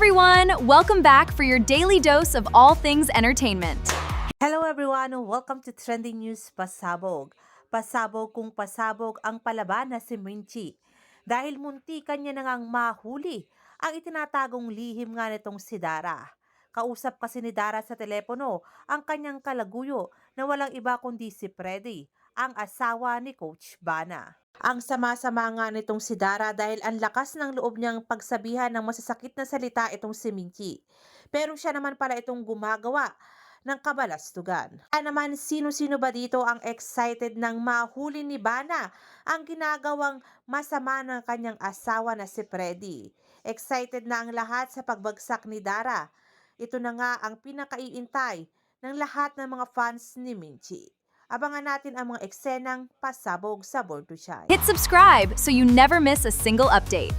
everyone! Welcome back for your daily dose of all things entertainment. Hello everyone! Welcome to Trending News Pasabog. Pasabog kung pasabog ang palaban na si Minchi. Dahil muntikan niya na ngang mahuli ang itinatagong lihim nga nitong si Dara. Kausap kasi ni Dara sa telepono ang kanyang kalaguyo na walang iba kundi si Freddy, ang asawa ni Coach Bana. Ang sama-sama nga nitong si Dara dahil ang lakas ng loob niyang pagsabihan ng masasakit na salita itong si Minchi. Pero siya naman pala itong gumagawa ng kabalastugan. Kaya naman sino-sino ba dito ang excited ng mahuli ni Bana ang ginagawang masama ng kanyang asawa na si Freddy? Excited na ang lahat sa pagbagsak ni Dara. Ito na nga ang pinakaiintay ng lahat ng mga fans ni Minchi. Abangan natin ang mga eksenang pasabog sa Born to Shine. Hit subscribe so you never miss a single update.